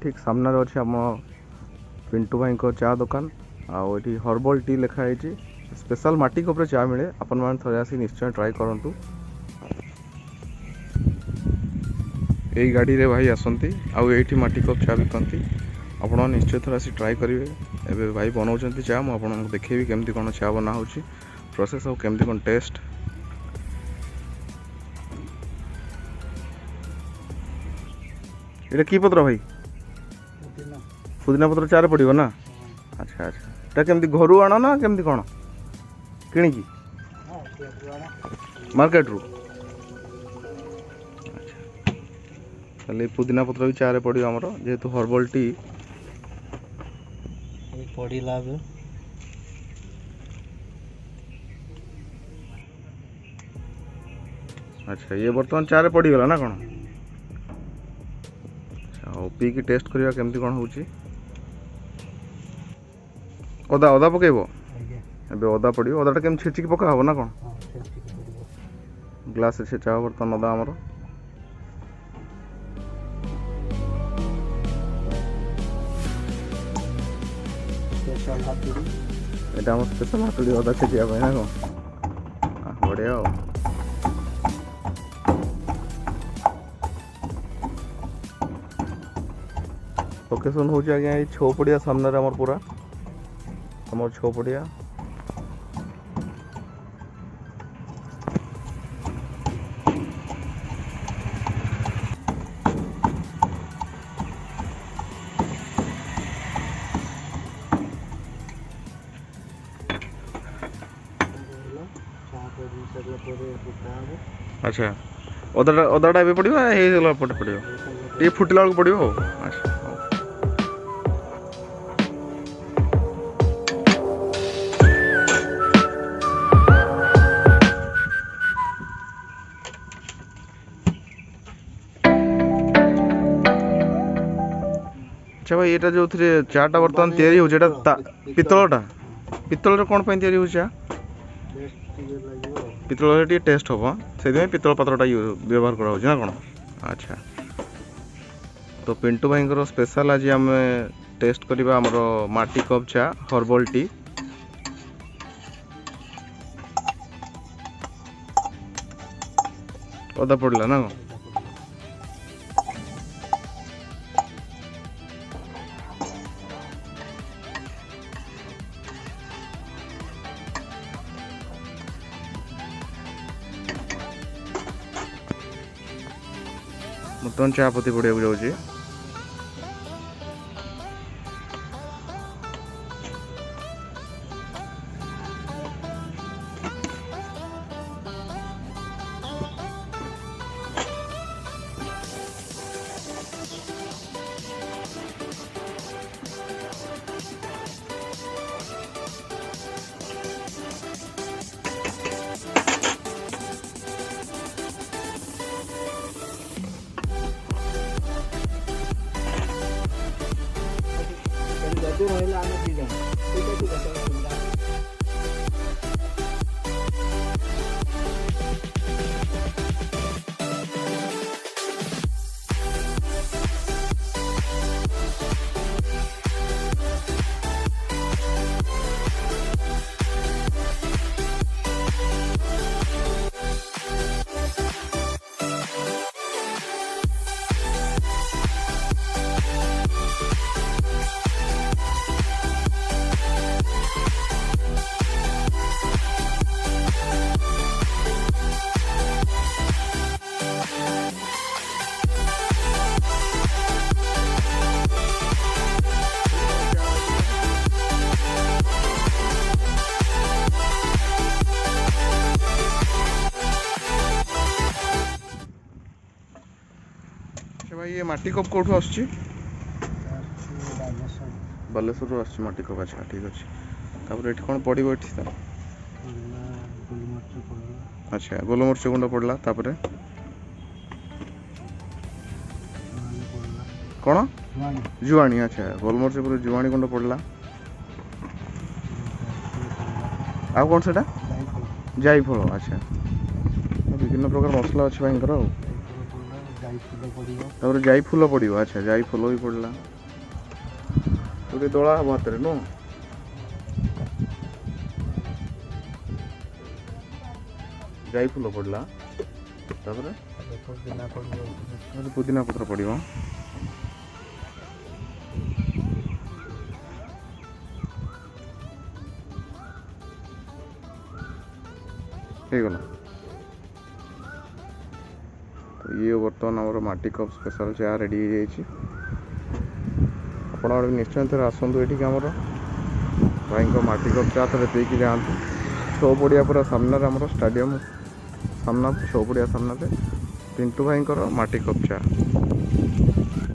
ठीक सामने अच्छे आम पिंटू भाई को चा दुकान आठी हर्बल टी लिखाई स्पेशल माटी कप चा मिले आपण मैंने थे आसिक निश्चय ट्राए करूँ। यही गाड़ी रे भाई आसती आठी माटी कप चा बिकती आपण निश्चय थोड़ा आसी ट्राए करेंगे। एवं भाई बनाऊँ चा मुझे देखेबी केमती कौन चा बना हो प्रोसेस और केमती कौन टेस्ट। ये की पत्र भाई पुदीना पत्र चारे पड़ो ना। अच्छा अच्छा ये केमती घर आण ना केमती कौन कि मार्केट रू। अच्छा पुदीना पत्र भी चारे पड़ो आमर जेहेतु हर्बल टी पड़ा। अच्छा ये बर्तमान चारे पड़गला ना कौन। अच्छा पी की टेस्ट करवा केमती कौन हो अदा अदा पकेब ए अदा पड़ो अदाटा केम छेचिक पका हम ना कौन ग्लास से छेचा बर्तमान अदा आमर यहाँ आम स्पेशल हाथुड़ी अदा छेचिया ना कौन बढ़िया। लोकेशन हूँ आज्ञा ये छौपड़िया सामने आमर पूरा आम छौपड़िया अच्छा अदाटा ए पड़ो पटे पड़ो ये फुटला बेलू पड़ो। अच्छा अच्छा भाई यहाँ जो थे चाटा बर्तमान तैयारी हो पितलटा पितल कौन पर तैयारी हो चा पितल टे टेस्ट हम से पितल पात्रटा व्यवहार करा कौन। अच्छा तो पिंटू भाई स्पेशल आज आम टेस्ट करवा आमर माटी कप चा हर्बल टी। अदा पड़ला ना बर्तमान चा पत्ती पड़ा जाऊँगी। भाई ये माटी कप कौटू आसुची बालेश्वर आसुची माटी कप। अच्छा ठीक अच्छे तापर ये कौन पड़ो ये अच्छा गोलमरिच गुंड पड़ला तापर कौन जुआणी। अच्छा गोलमरिच पर जुआणी गुंड पड़ला आ कौन से जायफल। अच्छा विभिन्न प्रकार मसला अच्छे भाई जाई फूल पड़ो। अच्छा जाई फूल भी पड़ला। ଗୋଟେ ଦଳା ହବ ହାତରେ ନୁହଁ। ଯାଇ ଫୁଲ ପଡ଼ିଲା ତାପରେ ପୁଦିନା ପତ୍ର ପଡ଼ିବ। ହେଇଗଲା। ତ ଇଏ ବର୍ତ୍ତମାନ ଆମର ମାଟି କପ୍ ସ୍ପେଶାଲ ଚା ରେଡ଼ି ହେଇଯାଇଛି। ଆପଣ ନିଶ୍ଚୟ ଥରେ ଆସନ୍ତୁ ଏଠିକି ଆମର ଭାଇଙ୍କ ମାଟି କପ୍ ଚା ଥରେ ପିଇକି ଯାଆନ୍ତୁ। ଛଅ ପଡ଼ିଆ ପୁରା ସାମ୍ନାରେ ଆମର ଷ୍ଟାଡ଼ିୟମ୍ ସାମ୍ନା ଛଅ ପଡ଼ିଆ ସାମ୍ନାରେ ପିଣ୍ଟୁ ଭାଇଙ୍କର ମାଟି କପ୍ ଚା।